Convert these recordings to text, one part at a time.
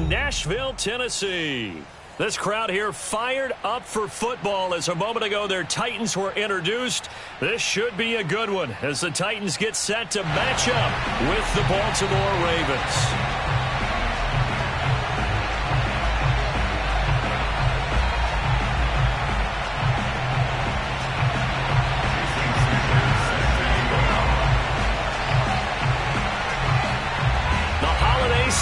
Nashville, Tennessee. This crowd here fired up for football as a moment ago their Titans were introduced. This should be a good one as the Titans get set to match up with the Baltimore Ravens.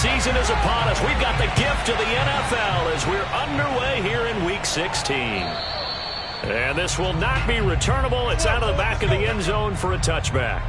Season is upon us. We've got the gift of the NFL as we're underway here in Week 16. And this will not be returnable. It's out of the back of the end zone for a touchback.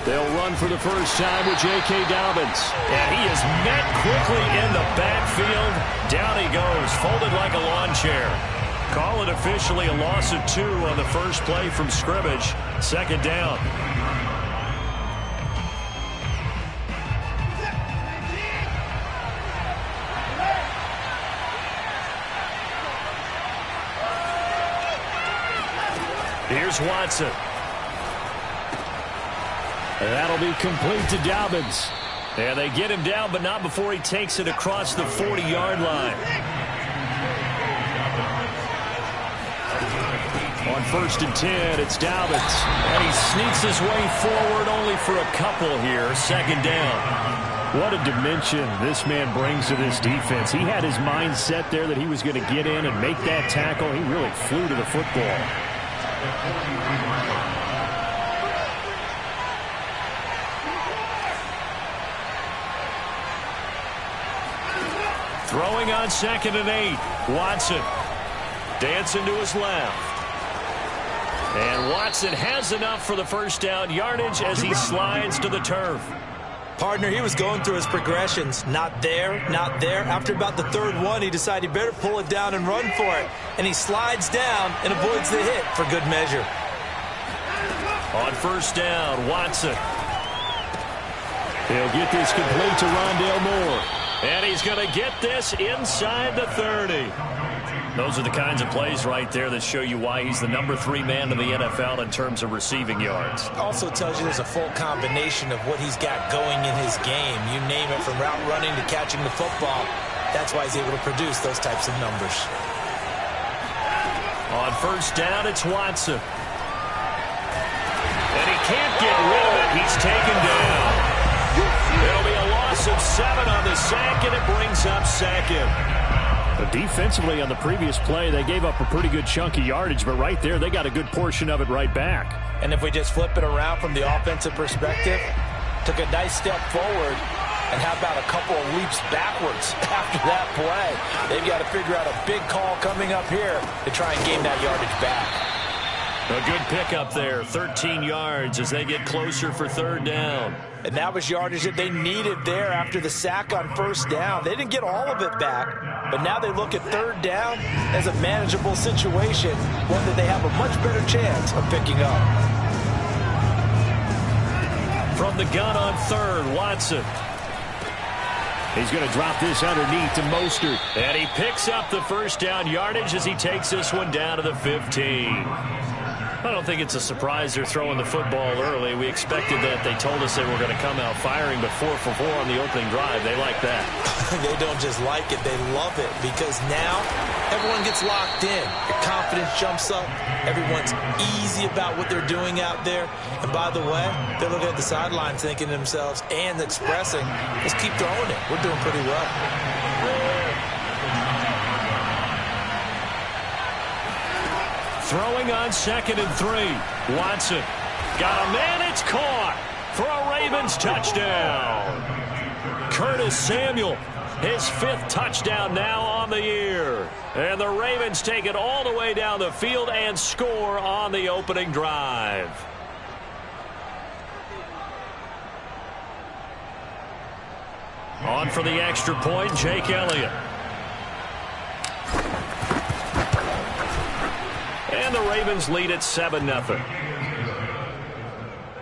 They'll run for the first time with J.K. Dobbins. And he is met quickly in the backfield. Down he goes, folded like a lawn chair. Call it officially a loss of 2 on the first play from scrimmage. Second down. Here's Watson. And that'll be complete to Dobbins. And they get him down, but not before he takes it across the 40-yard line. On 1st and 10, it's Dobbins. And he sneaks his way forward only for a couple here. Second down. What a dimension this man brings to this defense. He had his mind set there that he was going to get in and make that tackle. He really flew to the football. Throwing on 2nd and 8. Watson dancing to his left. And Watson has enough for the first down yardage as he slides to the turf. Partner, he was going through his progressions. Not there, not there. After about the 3rd one, he decided he better pull it down and run for it. And he slides down and avoids the hit for good measure. On 1st down, Watson. He'll get this complete to Rondale Moore. And he's going to get this inside the 30. Those are the kinds of plays right there that show you why he's the number 3 man in the NFL in terms of receiving yards. Also tells you there's a full combination of what he's got going in his game. You name it, from route running to catching the football. That's why he's able to produce those types of numbers. On 1st down, it's Watson. And he can't get rid of it. He's taken down. It'll be a loss of 7 on the sack, and it brings up 2nd. But defensively on the previous play, they gave up a pretty good chunk of yardage, but right there, they got a good portion of it right back. And if we just flip it around from the offensive perspective, took a nice step forward, and how about a couple of leaps backwards after that play? They've got to figure out a big call coming up here to try and gain that yardage back. A good pickup there, 13 yards as they get closer for 3rd down. And that was yardage that they needed there after the sack on 1st down. They didn't get all of it back, but now they look at 3rd down as a manageable situation, one that they have a much better chance of picking up. From the gun on 3rd, Watson. He's going to drop this underneath to Mostert. And he picks up the first down yardage as he takes this one down to the 15. I don't think it's a surprise they're throwing the football early. We expected that. They told us they were going to come out firing, but 4 for 4 on the opening drive. They like that. They don't just like it, they love it, because now everyone gets locked in. Your confidence jumps up. Everyone's easy about what they're doing out there. And by the way, they're looking at the sidelines thinking to themselves and expressing, let's keep throwing it. We're doing pretty well. Throwing on 2nd and 3. Watson got a man. It's caught for a Ravens touchdown. Curtis Samuel, his 5th touchdown now on the year. And the Ravens take it all the way down the field and score on the opening drive. On for the extra point, Jake Elliott. And the Ravens lead at 7-0.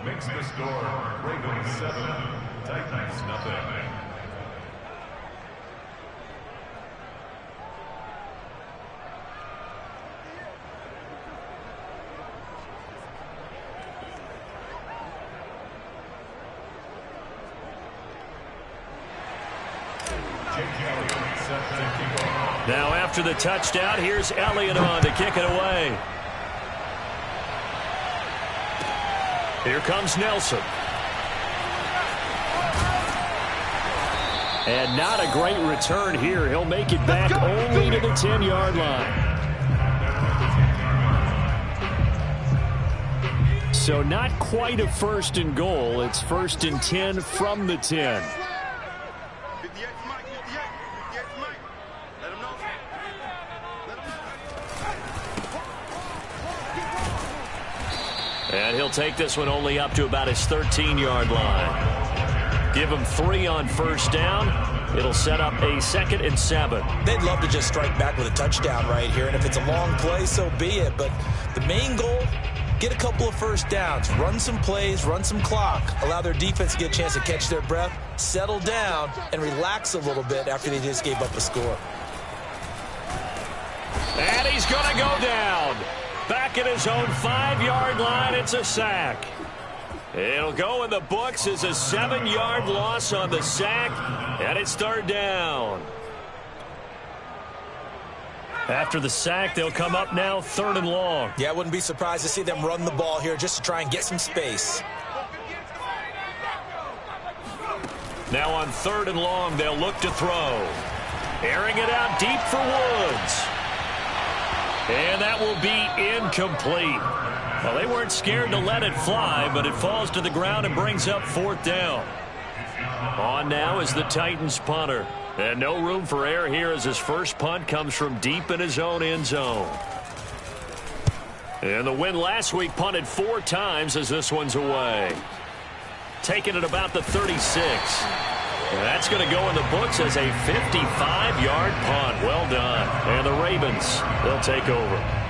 Makes the score Ravens 7, Titans nothing. Now after the touchdown, here's Elliott on to kick it away. Here comes Nelson. And not a great return here. He'll make it back only to the 10-yard line. So not quite a 1st and goal. It's 1st and 10 from the 10. And he'll take this one only up to about his 13-yard line. Give him 3 on 1st down. It'll set up a 2nd and 7. They'd love to just strike back with a touchdown right here, and if it's a long play, so be it. But the main goal, get a couple of 1st downs, run some plays, run some clock, allow their defense to get a chance to catch their breath, settle down, and relax a little bit after they just gave up a score. And he's going to go down. Back at his own 5-yard line, it's a sack. It'll go in the books as a 7-yard loss on the sack, and it's 3rd down. After the sack, they'll come up now 3rd and long. Yeah, I wouldn't be surprised to see them run the ball here just to try and get some space. Now on 3rd and long, they'll look to throw. Airing it out deep for Woods. And that will be incomplete. Well, they weren't scared to let it fly, but it falls to the ground and brings up 4th down. On now is the Titans punter. And no room for error here as his first punt comes from deep in his own end zone. And the win last week punted 4 times as this one's away. Taking it about the 36. And that's going to go in the books as a 55-yard punt. Well done. And the Ravens, they'll take over.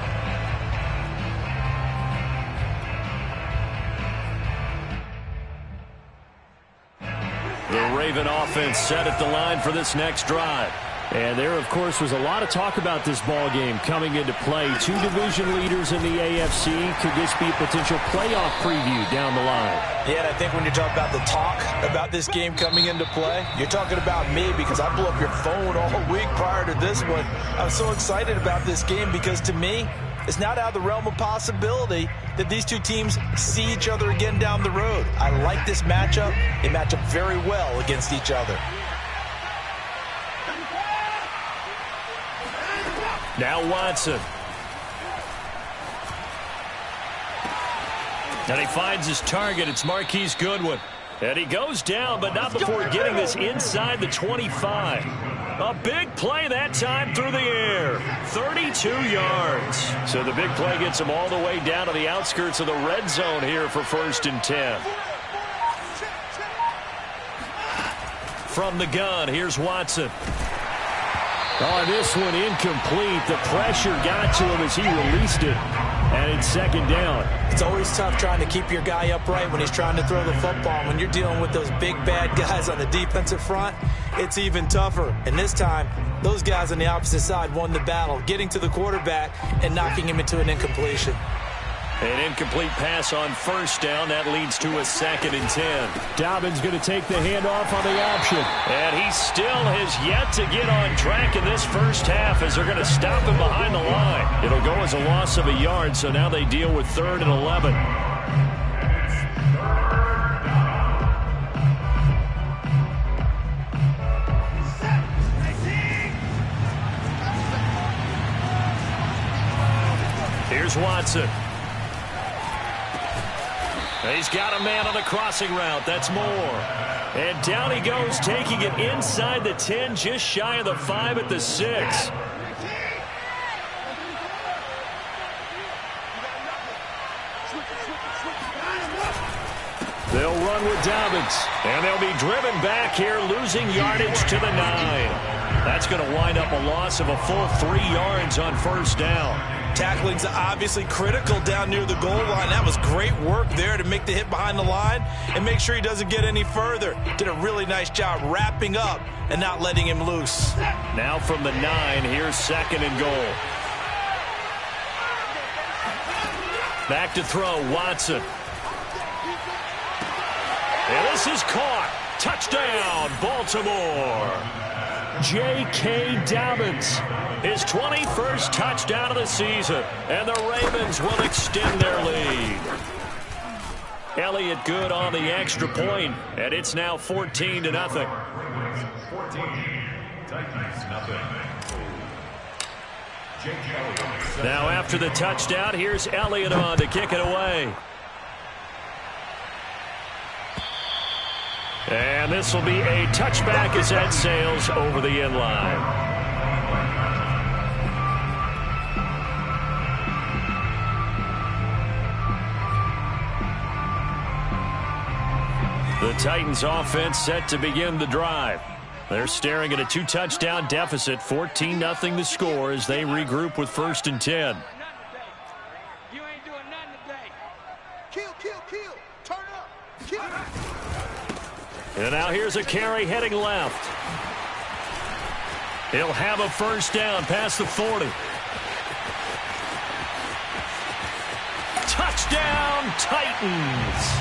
The Raven offense set at the line for this next drive. And there, of course, was a lot of talk about this ball game coming into play. 2 division leaders in the AFC. Could this be a potential playoff preview down the line? Yeah, and I think when you talk about the talk about this game coming into play, you're talking about me because I blew up your phone all week prior to this one. I was so excited about this game because to me, it's not out of the realm of possibility that these two teams see each other again down the road. I like this matchup. They match up very well against each other. Now Watson. And he finds his target. It's Marquise Goodwin. And he goes down, but not before getting this inside the 25. A big play that time through the air. 32 yards. So the big play gets him all the way down to the outskirts of the red zone here for 1st and 10. From the gun, here's Watson. Oh, this one incomplete. The pressure got to him as he released it. And it's 2nd down. It's always tough trying to keep your guy upright when he's trying to throw the football. When you're dealing with those big, bad guys on the defensive front, it's even tougher. And this time, those guys on the opposite side won the battle, getting to the quarterback and knocking him into an incompletion. An incomplete pass on 1st down. That leads to a 2nd and 10. Dobbins going to take the handoff on the option. And he still has yet to get on track in this first half as they're going to stop him behind the line. It'll go as a loss of a yard, so now they deal with 3rd and 11. Here's Watson. He's got a man on the crossing route. That's Moore. And down he goes, taking it inside the 10, just shy of the 5 at the 6. They'll run with Dobbins. And they'll be driven back here, losing yardage to the 9. That's going to wind up a loss of a full 3 yards on 1st down. Tackling's obviously critical down near the goal line. That was great work there to make the hit behind the line and make sure he doesn't get any further. Did a really nice job wrapping up and not letting him loose. Now from the 9, here's 2nd and goal. Back to throw, Watson. And this is caught. Touchdown, Baltimore. J.K. Dobbins, his 21st touchdown of the season, and the Ravens will extend their lead. Elliott good on the extra point, and it's now 14-0. 14, Titans nothing. Now after the touchdown, here's Elliott on to kick it away. And this will be a touchback as that sails over the end line. The Titans offense set to begin the drive. They're staring at a 2-touchdown deficit, 14-0 the score as they regroup with 1st and 10. You ain't doing nothing today. Kill. Turn up. Kill. And now here's a carry heading left. He'll have a 1st down past the 40. Touchdown, Titans.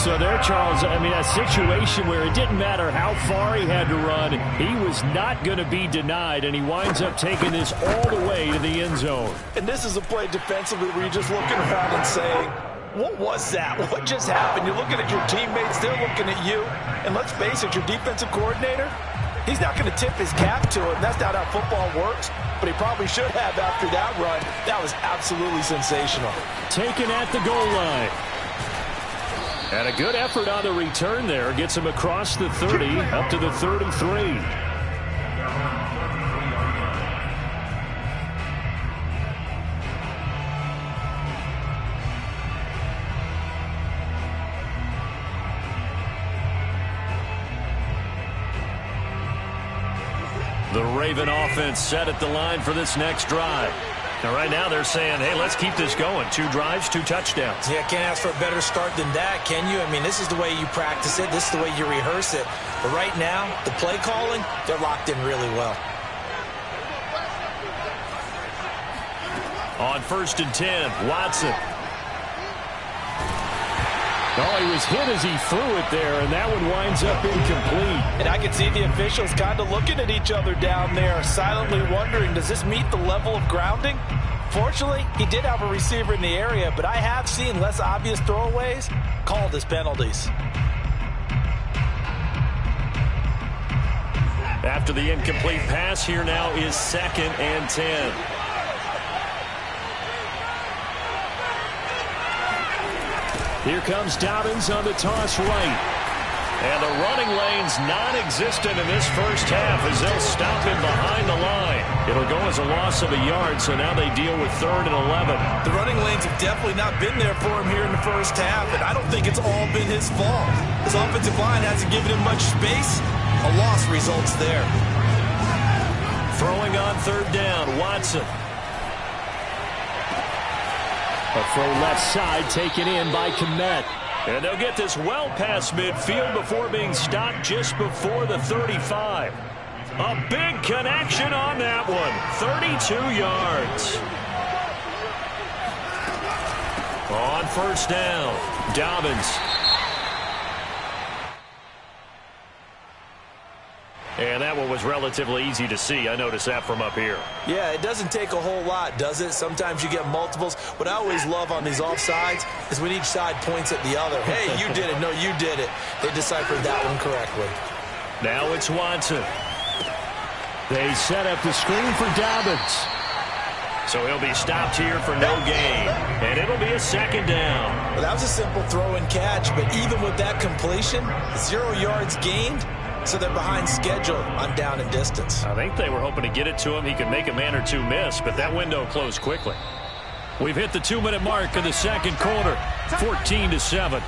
So there, Charles, I mean, a situation where it didn't matter how far he had to run, he was not going to be denied, and he winds up taking this all the way to the end zone. And this is a play defensively where you're just looking around and saying, what was that? What just happened? You're looking at your teammates, they're looking at you. And let's face it, your defensive coordinator, he's not going to tip his cap to it. And that's not how football works. But he probably should have after that run. That was absolutely sensational. Taken at the goal line. And a good effort on the return there. Gets him across the 30 up to the 33. The Raven offense set at the line for this next drive. And right now they're saying, hey, let's keep this going. 2 drives, 2 touchdowns. Yeah, can't ask for a better start than that, can you? I mean, this is the way you practice it. This is the way you rehearse it. But right now, the play calling, they're locked in really well. On 1st and 10, Watson. Oh, he was hit as he threw it there, and that one winds up incomplete. And I can see the officials kind of looking at each other down there, silently wondering, does this meet the level of grounding? Fortunately, he did have a receiver in the area, but I have seen less obvious throwaways called as penalties. After the incomplete pass, here now is 2nd and 10. Here comes Dobbins on the toss right. And the running lane's non-existent in this first half as they'll stop him behind the line. It'll go as a loss of a yard, so now they deal with 3rd and 11. The running lanes have definitely not been there for him here in the first half, and I don't think it's all been his fault. His offensive line hasn't given him much space. A loss results there. Throwing on 3rd down, Watson. A throw left side taken in by Kmet. And they'll get this well past midfield before being stopped just before the 35. A big connection on that one. 32 yards. On 1st down, Dobbins. And that one was relatively easy to see. I noticed that from up here. Yeah, it doesn't take a whole lot, does it? Sometimes you get multiples. What I always love on these offsides is when each side points at the other. Hey, you did it. No, you did it. They deciphered that one correctly. Now it's Watson. They set up the screen for Dobbins. So he'll be stopped here for no gain. And it'll be a 2nd down. Well, that was a simple throw and catch, but even with that completion, 0 yards gained. So they're behind schedule on down and distance. I think they were hoping to get it to him. He could make a man or two miss, but that window closed quickly. We've hit the 2-minute mark of the 2nd quarter, 14-7.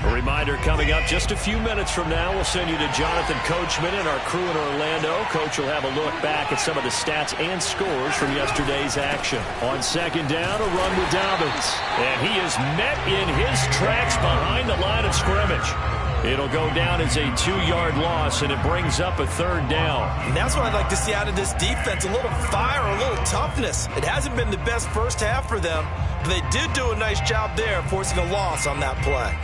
A Reminder coming up just a few minutes from now. We'll send you to Jonathan Coachman and our crew in Orlando. Coach will have a look back at some of the stats and scores from yesterday's action. On second down, a run with Dobbins. And he is met in his tracks behind the line of scrimmage. It'll go down as a 2-yard loss, and it brings up a third down. And that's what I'd like to see out of this defense, a little fire, a little toughness. It hasn't been the best first half for them, but they did do a nice job there forcing a loss on that play.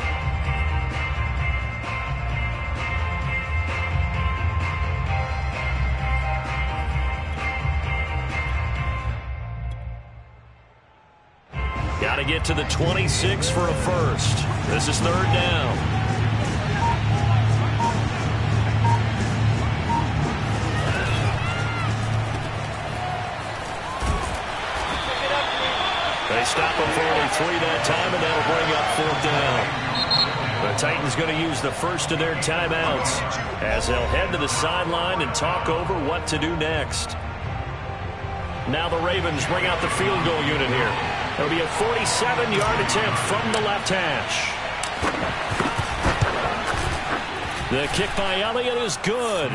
Got to get to the 26 for a first. This is third down. They stop him for only 3 that time, and that'll bring up fourth down. The Titans going to use the first of their timeouts as they'll head to the sideline and talk over what to do next. Now the Ravens bring out the field goal unit here. It'll be a 47-yard attempt from the left hash. The kick by Elliott is good.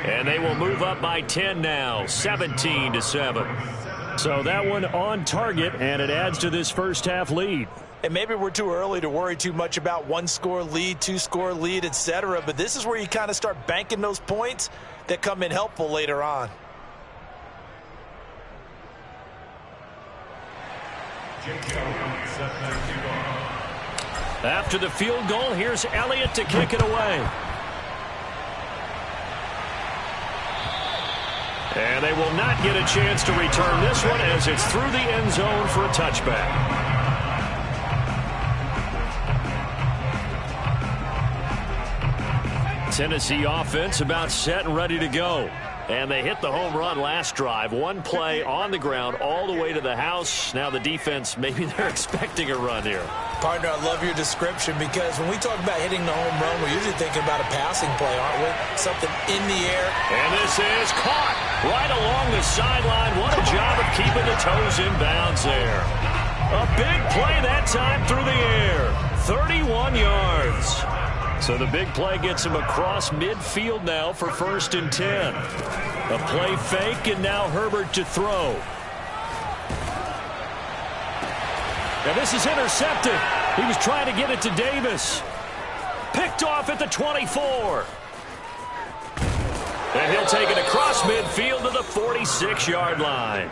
And they will move up by 10 now, 17-7. So that one on target, and it adds to this first half lead. And maybe we're too early to worry too much about 1-score lead, 2-score lead, etc. But this is where you kind of start banking those points that come in helpful later on. After the field goal, here's Elliott to kick it away. And they will not get a chance to return this one as it's through the end zone for a touchback. Tennessee offense about set and ready to go. And they hit the home run last drive. One play on the ground all the way to the house. Now the defense, maybe they're expecting a run here. Partner, I love your description because when we talk about hitting the home run, we're usually thinking about a passing play, aren't we? Something in the air. And this is caught right along the sideline. What a job of keeping the toes in bounds there. A big play that time through the air. 31 yards. So the big play gets him across midfield now for 1st and 10. A play fake, and now Herbert to throw. Now this is intercepted. He was trying to get it to Davis. Picked off at the 24. And he'll take it across midfield to the 46-yard line.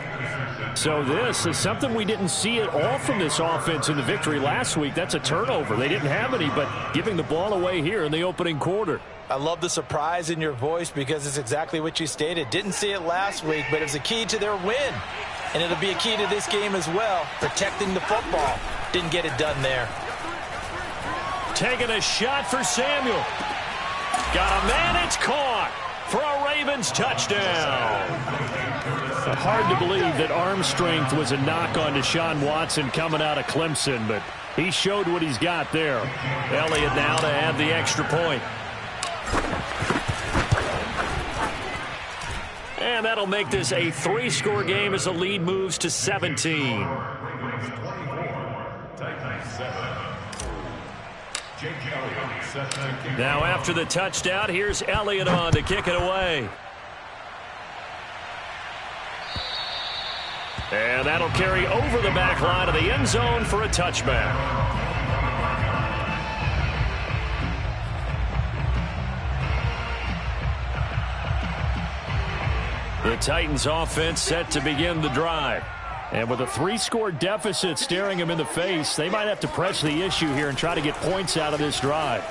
So this is something we didn't see at all from this offense in the victory last week. That's a turnover. They didn't have any, but giving the ball away here in the opening quarter. I love the surprise in your voice because it's exactly what you stated. Didn't see it last week, but it was a key to their win. And it'll be a key to this game as well, protecting the football. Didn't get it done there. Taking a shot for Samuel. Got a man, it's caught for a Ravens touchdown. Hard to believe that arm strength was a knock on Deshaun Watson coming out of Clemson, but he showed what he's got there. Elliott now to add the extra point. And that'll make this a 3-score game as the lead moves to 17. Now after the touchdown, here's Elliott on to kick it away. And that'll carry over the back line of the end zone for a touchback. The Titans offense set to begin the drive. And with a 3-score deficit staring them in the face, they might have to press the issue here and try to get points out of this drive.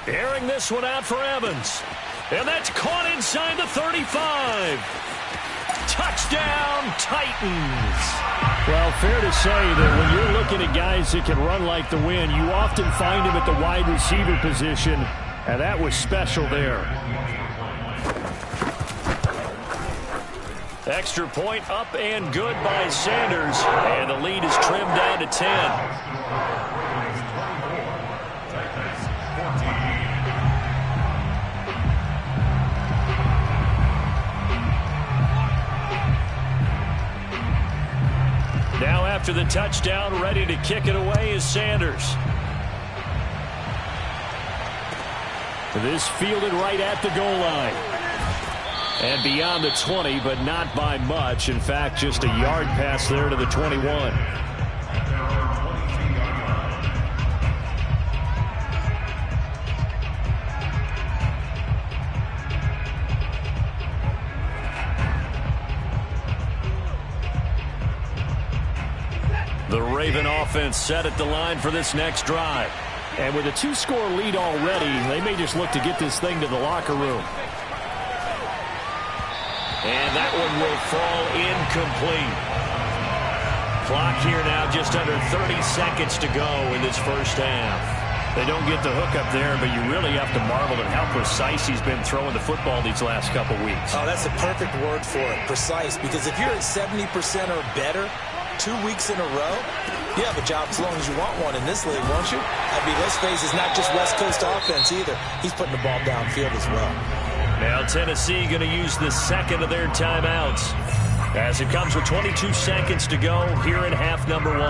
Airing this one out for Evans. And that's caught inside the 35. Touchdown, Titans. Well, fair to say that when you're looking at guys that can run like the wind, you often find him at the wide receiver position, and that was special there. Extra point up and good by Sanders, and the lead is trimmed down to 10. Now after the touchdown, ready to kick it away is Sanders. This fielded right at the goal line. And beyond the 20, but not by much. In fact, just a yard pass there to the 21. The Raven offense set at the line for this next drive. And with a 2-score lead already, they may just look to get this thing to the locker room. And that one will fall incomplete. Clock here now just under 30 seconds to go in this first half. They don't get the hook up there, but you really have to marvel at how precise he's been throwing the football these last couple weeks. Oh, that's the perfect word for it, precise. Because if you're at 70% or better 2 weeks in a row, you have a job as long as you want one in this league, won't you? I mean, let's face it, it's not just West Coast offense either. He's putting the ball downfield as well. Now Tennessee going to use the second of their timeouts as it comes with 22 seconds to go here in half number 1.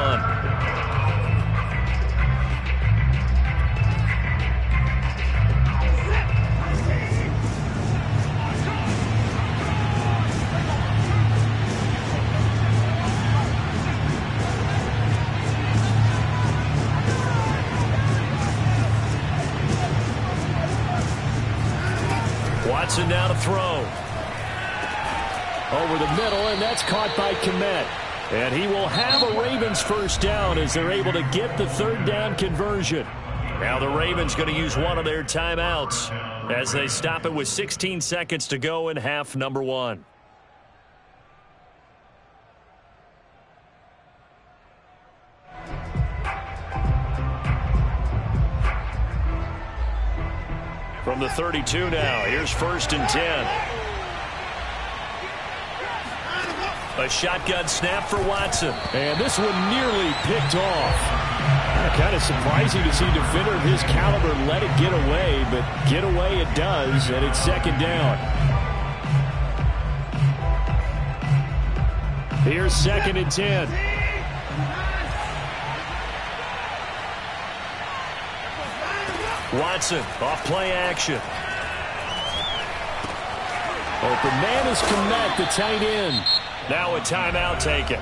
Watson now to throw. Over the middle, and that's caught by Kmet. And he will have a Ravens first down as they're able to get the third down conversion. Now the Ravens going to use one of their timeouts as they stop it with 16 seconds to go in half number 1. From the 32 now, here's 1st and 10. A shotgun snap for Watson. And this one nearly picked off. Kind of surprising to see a defender of his caliber let it get away, but get away it does, and it's 2nd down. Here's 2nd and 10. Watson off play action. Open man is Kmet, the tight end. Now a timeout taken.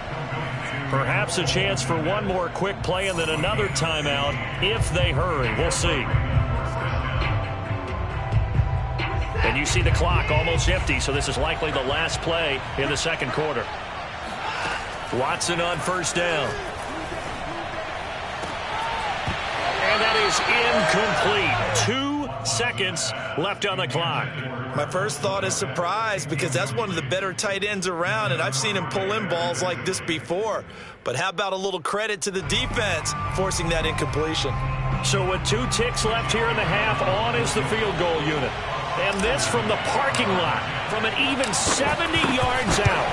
Perhaps a chance for one more quick play and then another timeout if they hurry. We'll see. And you see the clock almost empty, so this is likely the last play in the second quarter. Watson on 1st down. And that is incomplete. 2 seconds left on the clock. My first thought is surprise because that's one of the better tight ends around, and I've seen him pull in balls like this before. But how about a little credit to the defense forcing that incompletion? So with 2 ticks left here in the half, on is the field goal unit. And this from the parking lot from an even 70 yards out.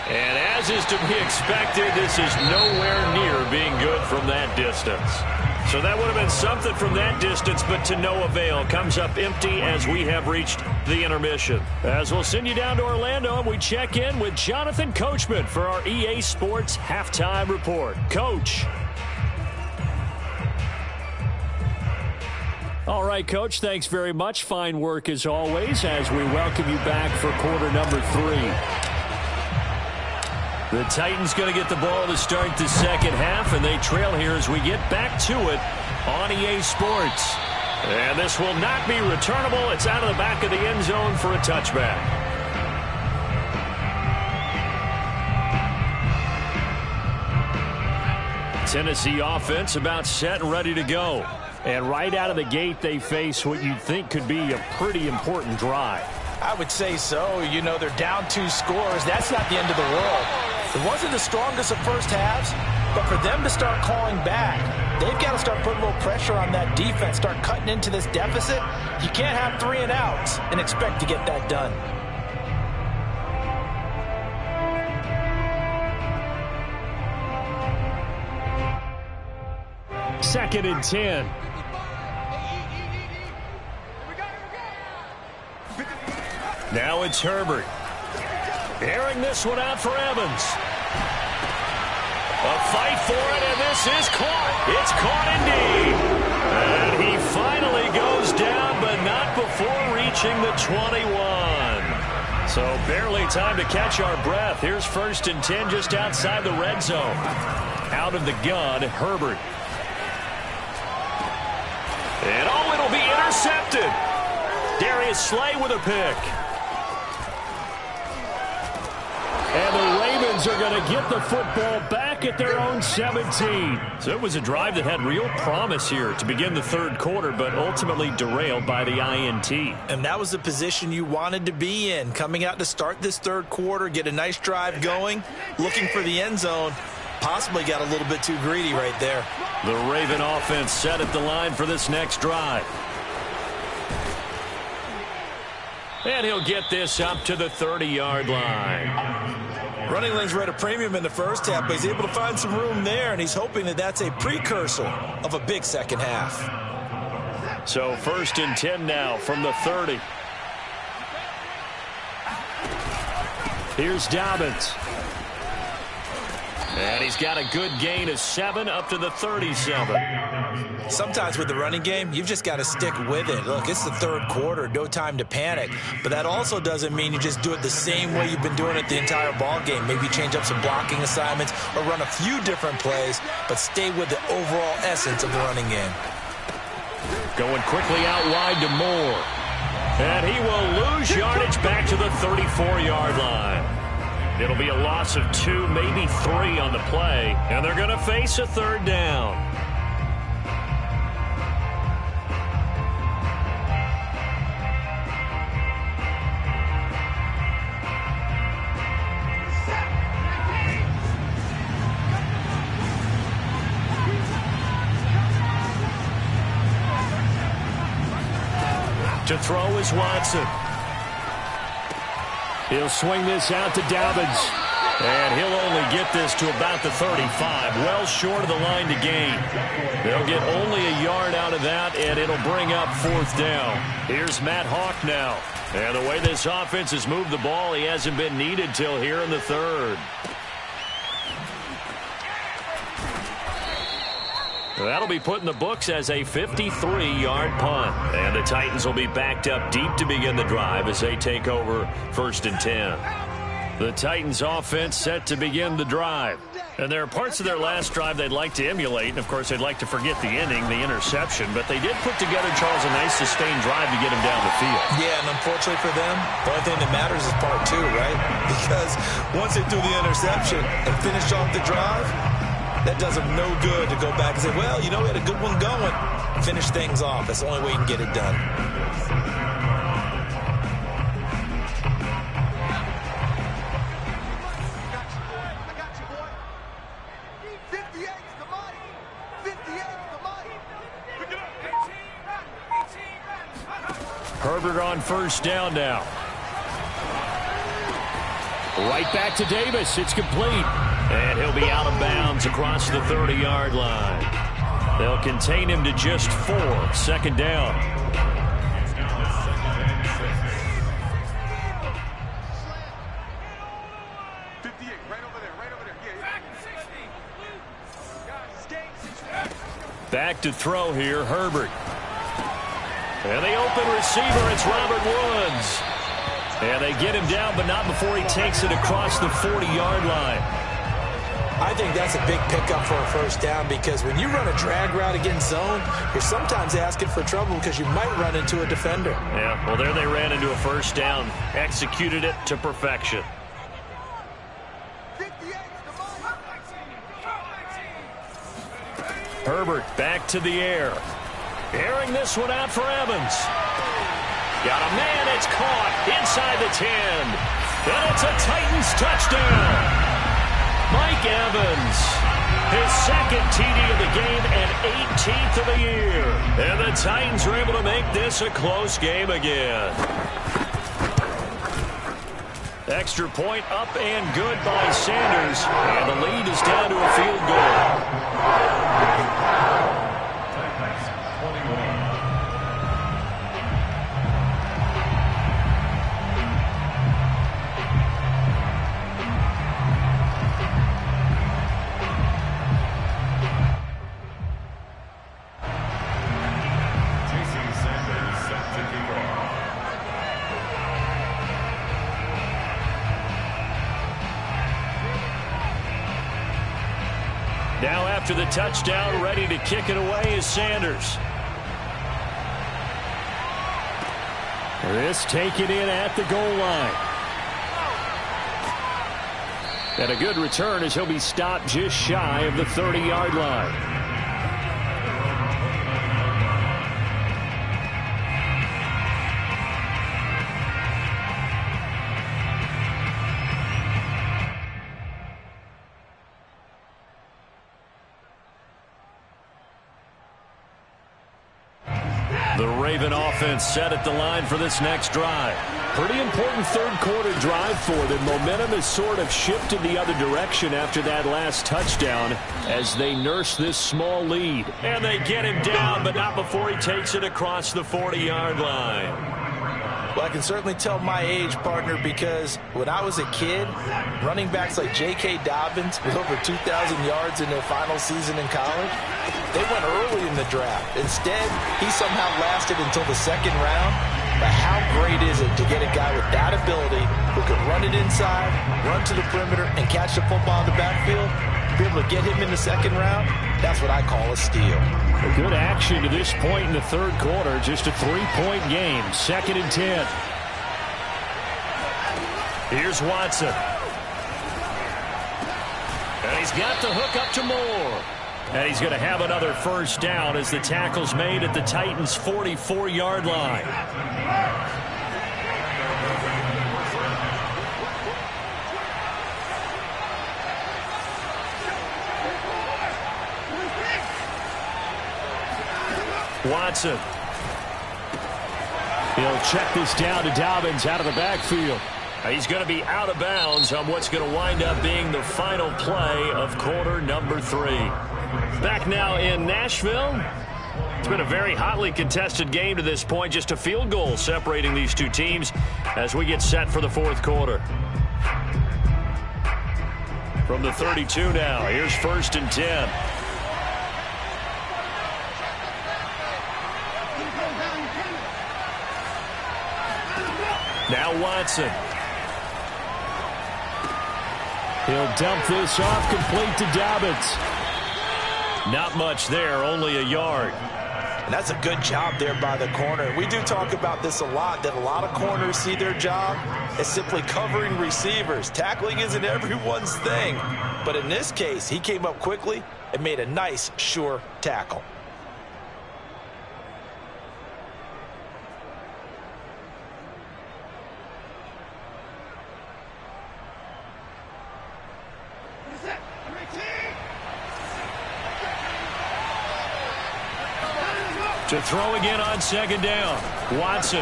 And as is to be expected, this is nowhere near being good from that distance. So that would have been something from that distance, but to no avail. Comes up empty as we have reached the intermission. As we'll send you down to Orlando, and we check in with Jonathan Coachman for our EA Sports Halftime Report. Coach. All right, Coach, thanks very much. Fine work as always as we welcome you back for quarter number 3. The Titans going to get the ball to start the second half, and they trail here as we get back to it on EA Sports. And this will not be returnable. It's out of the back of the end zone for a touchback. Tennessee offense about set and ready to go. And right out of the gate, they face what you'd think could be a pretty important drive. I would say so. You know, they're down 2 scores. That's not the end of the world. It wasn't the strongest of first halves, but for them to start calling back, they've got to start putting a little pressure on that defense, start cutting into this deficit. You can't have 3 and outs and expect to get that done. Second and 10. Now it's Herbert. Airing this one out for Evans. A fight for it, and this is caught. It's caught indeed. And he approaching the 21. So barely time to catch our breath. Here's 1st and 10 just outside the red zone. Out of the gun, Herbert. And it'll be intercepted. Darius Slay with a pick. And the Ravens are going to get the football back at their own 17. So it was a drive that had real promise here to begin the 3rd quarter, but ultimately derailed by the INT. And that was the position you wanted to be in, coming out to start this 3rd quarter, get a nice drive going, looking for the end zone. Possibly got a little bit too greedy right there. The Raven offense set at the line for this next drive. And he'll get this up to the 30-yard line. Running lanes were at a premium in the first half, but he's able to find some room there, and he's hoping that that's a precursor of a big second half. So 1st and 10 now from the 30. Here's Dobbins. And he's got a good gain of 7 up to the 37. Sometimes with the running game, you've just got to stick with it. Look, it's the 3rd quarter, no time to panic. But that also doesn't mean you just do it the same way you've been doing it the entire ball game. Maybe change up some blocking assignments or run a few different plays, but stay with the overall essence of the running game. Going quickly out wide to Moore. And he will lose yardage back to the 34-yard line. It'll be a loss of 2, maybe 3 on the play, and they're going to face a 3rd down. To throw is Watson. He'll swing this out to Dobbins. And he'll only get this to about the 35, well short of the line to gain. They'll get only a yard out of that, and it'll bring up 4th down. Here's Matt Hawk now. And the way this offense has moved the ball, he hasn't been needed till here in the 3rd. That'll be put in the books as a 53-yard punt. And the Titans will be backed up deep to begin the drive as they take over 1st and 10. The Titans offense set to begin the drive. And there are parts of their last drive they'd like to emulate. And, of course, they'd like to forget the ending, the interception. But they did put together, Charles, a nice sustained drive to get him down the field. Yeah, and unfortunately for them, the only thing that matters is part 2, right? Because once they threw the interception and finished off the drive, that does them no good to go back and say, well, you know, we had a good one going. Finish things off. That's the only way you can get it done. Herbert on 1st down now. Right back to Davis. It's complete. And he'll be out of bounds across the 30-yard line. They'll contain him to just 4. 2nd down. Back to throw here, Herbert. And the open receiver, it's Robert Woods. And they get him down, but not before he takes it across the 40-yard line. I think that's a big pickup for a 1st down because when you run a drag route against zone, you're sometimes asking for trouble because you might run into a defender. Yeah, well, there they ran into a 1st down, executed it to perfection. Herbert back to the air. Airing this one out for Evans. Got a man, it's caught inside the 10. And it's a Titans touchdown. Mike Evans, his 2nd TD of the game and 18th of the year. And the Titans are able to make this a close game again. Extra point up and good by Sanders. And the lead is down to a field goal. after the touchdown. Ready to kick it away is Sanders. This taken in at the goal line. And a good return as he'll be stopped just shy of the 30-yard line. The Raven offense set at the line for this next drive. Pretty important third-quarter drive for them. Momentum has sort of shifted the other direction after that last touchdown as they nurse this small lead. And they get him down, but not before he takes it across the 40-yard line. Well, I can certainly tell my age, partner, because when I was a kid, running backs like J.K. Dobbins with over 2,000 yards in their final season in college, they went early in the draft. Instead, he somehow lasted until the second round. But how great is it to get a guy with that ability who can run it inside, run to the perimeter, and catch the football in the backfield? To be able to get him in the second round, that's what I call a steal. A good action to this point in the third quarter. Just a 3-point game. 2nd and 10. Here's Watson. And he's got the hook up to Moore. And he's going to have another first down as the tackle's made at the Titans' 44-yard line. Watson. He'll check this down to Dobbins out of the backfield. He's going to be out of bounds on what's going to wind up being the final play of quarter number 3. Back now in Nashville. It's been a very hotly contested game to this point. Just a field goal separating these two teams as we get set for the fourth quarter. From the 32 now, here's 1st and 10. Now Watson. He'll dump this off complete to Dobbins. Not much there, only a yard. And that's a good job there by the corner. We do talk about this a lot, that a lot of corners see their job as simply covering receivers. Tackling isn't everyone's thing. But in this case, he came up quickly and made a nice, sure tackle. To throw again on 2nd down. Watson.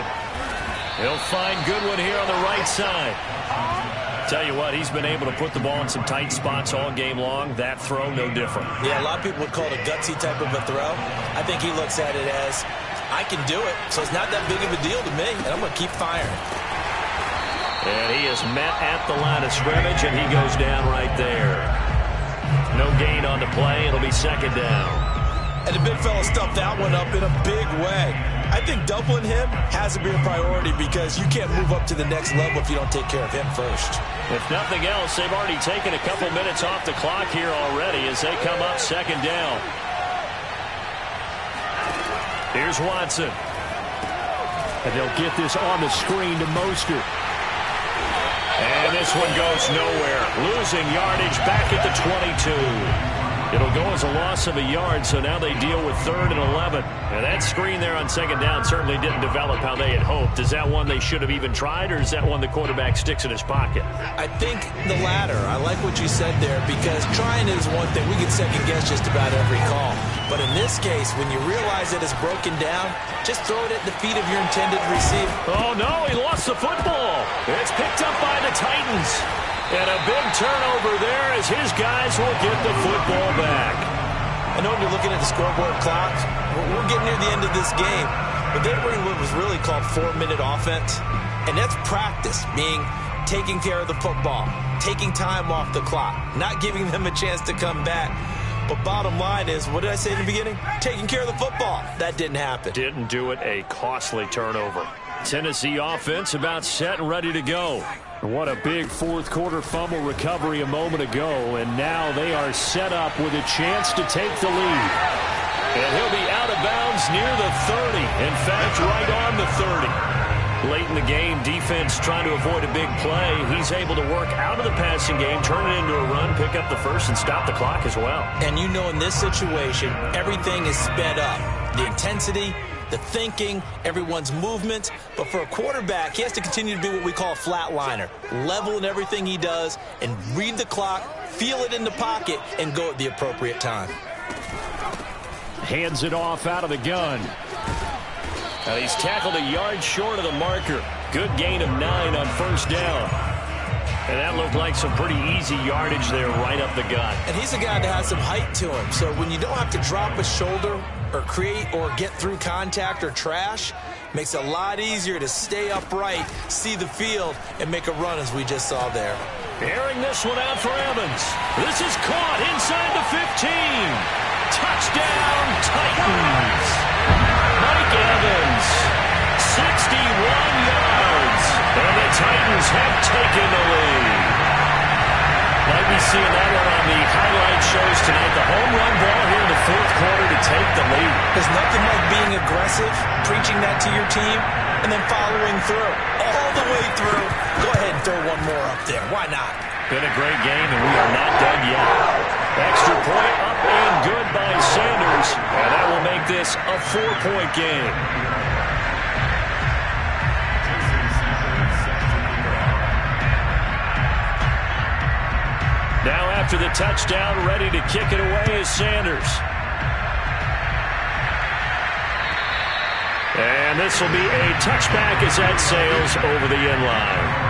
He'll find Goodwin here on the right side. Tell you what, he's been able to put the ball in some tight spots all game long. That throw, no different. Yeah, a lot of people would call it a gutsy type of a throw. I think he looks at it as, I can do it, so it's not that big of a deal to me, and I'm going to keep firing. And he is met at the line of scrimmage, and he goes down right there. No gain on the play. It'll be 2nd down. And the big fella stuffed that one up in a big way. I think doubling him has to be a priority because you can't move up to the next level if you don't take care of him first. If nothing else, they've already taken a couple minutes off the clock here already as they come up 2nd down. Here's Watson. And they'll get this on the screen to Mostert. And this one goes nowhere. Losing yardage back at the 22. It'll go as a loss of a yard, so now they deal with 3rd and 11. And that screen there on 2nd down certainly didn't develop how they had hoped. Is that one they should have even tried, or is that one the quarterback sticks in his pocket? I think the latter. I like what you said there, because trying is one thing. We can second-guess just about every call. But in this case, when you realize that it's broken down, just throw it at the feet of your intended receiver. Oh, no, he lost the football. It's picked up by the Titans. And a big turnover there as his guys will get the football back. I know when you're looking at the scoreboard clock, we're getting near the end of this game. But they were in what was really called 4-minute offense. And that's practice, being taking care of the football, taking time off the clock, not giving them a chance to come back. But bottom line is, what did I say in the beginning? Taking care of the football. That didn't happen. Didn't do it, a costly turnover. Tennessee offense about set and ready to go. What a big fourth quarter fumble recovery a moment ago, and now they are set up with a chance to take the lead. And he'll be out of bounds near the 30. In fact, right on the 30. Late in the game, defense trying to avoid a big play. He's able to work out of the passing game, turn it into a run, pick up the first, and stop the clock as well. And you know in this situation, everything is sped up. The intensity, the thinking, everyone's movement. But for a quarterback, he has to continue to be what we call a flatliner. Level in everything he does and read the clock, feel it in the pocket, and go at the appropriate time. Hands it off out of the gun. And he's tackled a yard short of the marker. Good gain of 9 on first down. And that looked like some pretty easy yardage there right up the gut. And he's a guy that has some height to him. So when you don't have to drop a shoulder or create or get through contact or trash, makes it a lot easier to stay upright, see the field, and make a run as we just saw there. Airing this one out for Evans. This is caught inside the 15. Touchdown, Titans. Mike Evans, 61 yards. And the Titans have taken the lead. Might be seeing that one on the highlight shows tonight. The home run ball here in the fourth quarter to take the lead. There's nothing like being aggressive, preaching that to your team, and then following through. All the way through. Go ahead and throw one more up there. Why not? Been a great game, and we are not done yet. Extra point up and good by Sanders. And that will make this a 4-point game. Now after the touchdown, ready to kick it away is Sanders. And this will be a touchback as that sails over the end line.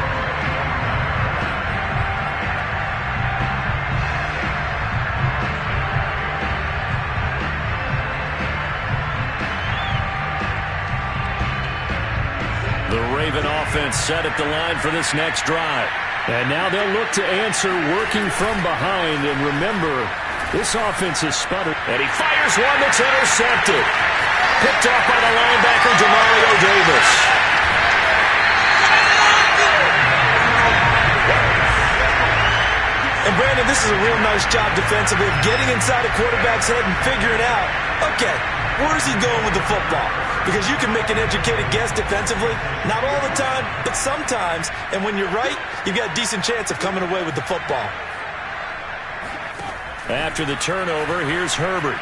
The Raven offense set at the line for this next drive. And now they'll look to answer working from behind. And remember, this offense is sputtered. And he fires one that's intercepted. Picked off by the linebacker, Demario Davis. And Brandon, this is a real nice job defensively of getting inside a quarterback's head and figuring out, okay, where is he going with the football? Because you can make an educated guess defensively. Not all the time, but sometimes. And when you're right, you've got a decent chance of coming away with the football. After the turnover, here's Herbert.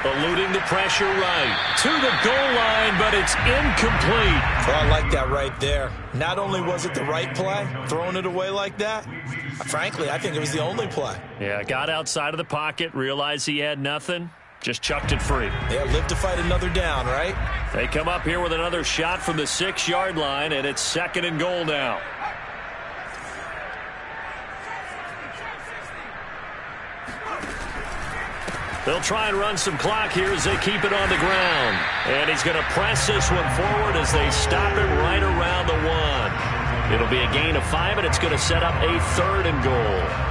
Eluding the pressure right. To the goal line, but it's incomplete. Well, I like that right there. Not only was it the right play, throwing it away like that, frankly, I think it was the only play. Yeah, got outside of the pocket, realized he had nothing. Just chucked it free. Yeah, live to fight another down, right? They come up here with another shot from the 6-yard line, and it's 2nd and goal now. They'll try and run some clock here as they keep it on the ground. And he's going to press this one forward as they stop it right around the 1. It'll be a gain of 5, and it's going to set up a 3rd and goal.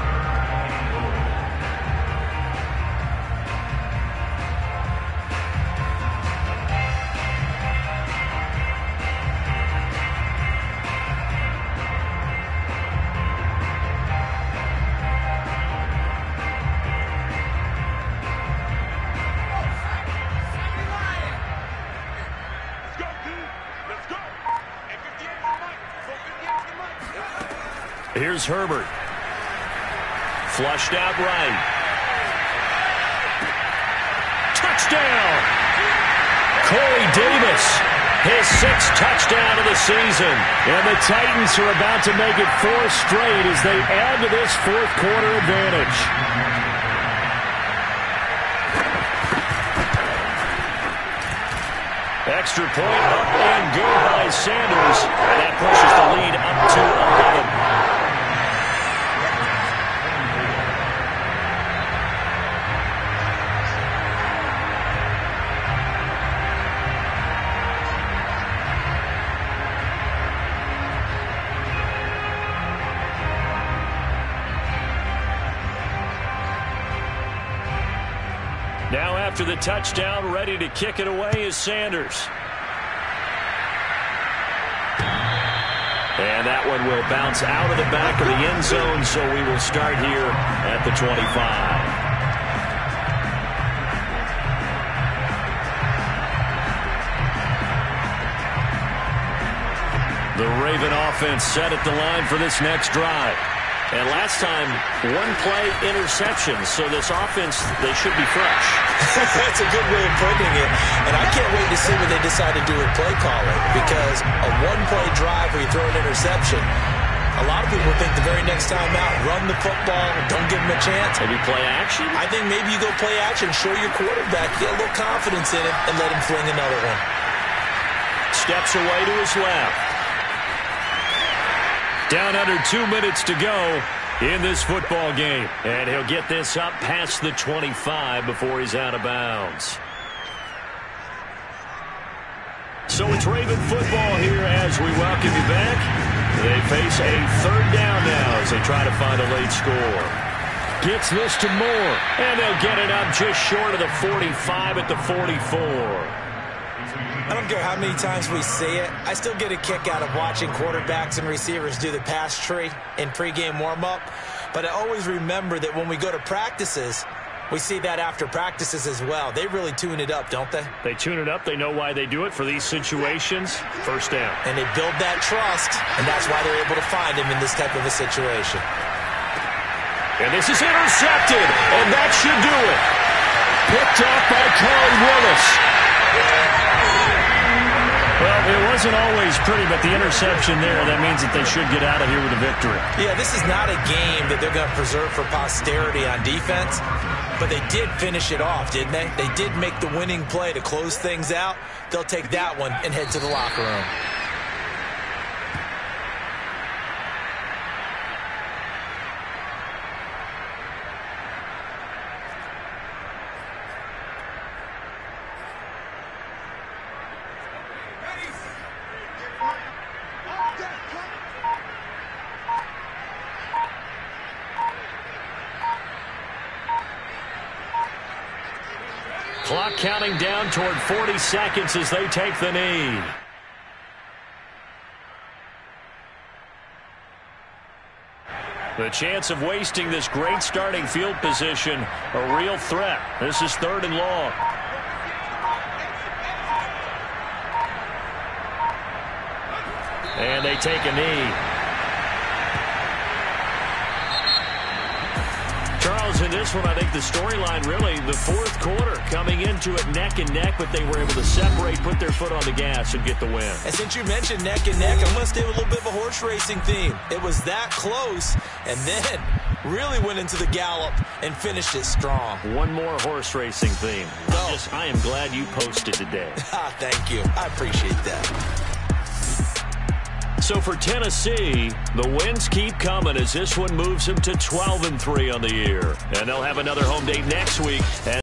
Here's Herbert. Flushed out right. Touchdown! Corey Davis, his 6th touchdown of the season. And the Titans are about to make it 4 straight as they add to this fourth quarter advantage. Extra point up and good by Sanders. And that pushes the lead up to 11. Now after the touchdown, ready to kick it away is Sanders. And that one will bounce out of the back of the end zone, so we will start here at the 25. The Raven offense set at the line for this next drive. And last time, one play interception. So this offense, they should be fresh. That's a good way of putting it. And I can't wait to see what they decide to do with play calling. Because a one-play drive where you throw an interception, a lot of people think the very next time out, run the football, don't give them a chance. Maybe play action? I think maybe you go play action, show your quarterback, get a little confidence in it, and let him fling another one. Steps away to his left. Down under 2 minutes to go in this football game. And he'll get this up past the 25 before he's out of bounds. So it's Raven football here as we welcome you back. They face a third down now as they try to find a late score. Gets this to Moore. And they'll get it up just short of the 45 at the 44. I don't care how many times we see it. I still get a kick out of watching quarterbacks and receivers do the pass tree in pregame warm-up. But I always remember that when we go to practices, we see that after practices as well. They really tune it up, don't they? They tune it up. They know why they do it for these situations. First down. And they build that trust, and that's why they're able to find him in this type of a situation. And this is intercepted, and that should do it. Picked up by Carl Willis. Well, it wasn't always pretty, but the interception there, that means that they should get out of here with a victory. Yeah, this is not a game that they're going to preserve for posterity on defense, but they did finish it off, didn't they? They did make the winning play to close things out. They'll take that one and head to the locker room. Clock counting down toward 40 seconds as they take the knee. The chance of wasting this great starting field position, a real threat. This is 3rd and long. And they take a knee. Charles, in this one, I think the storyline really, the fourth quarter, coming into it neck and neck, but they were able to separate, put their foot on the gas, and get the win. And since you mentioned neck and neck, I'm going to stay with a little bit of a horse racing theme. It was that close, and then really went into the gallop and finished it strong. One more horse racing theme. No. I am glad you posted today. Thank you. I appreciate that. So for Tennessee, the wins keep coming as this one moves them to 12-3 on the year. And they'll have another home date next week.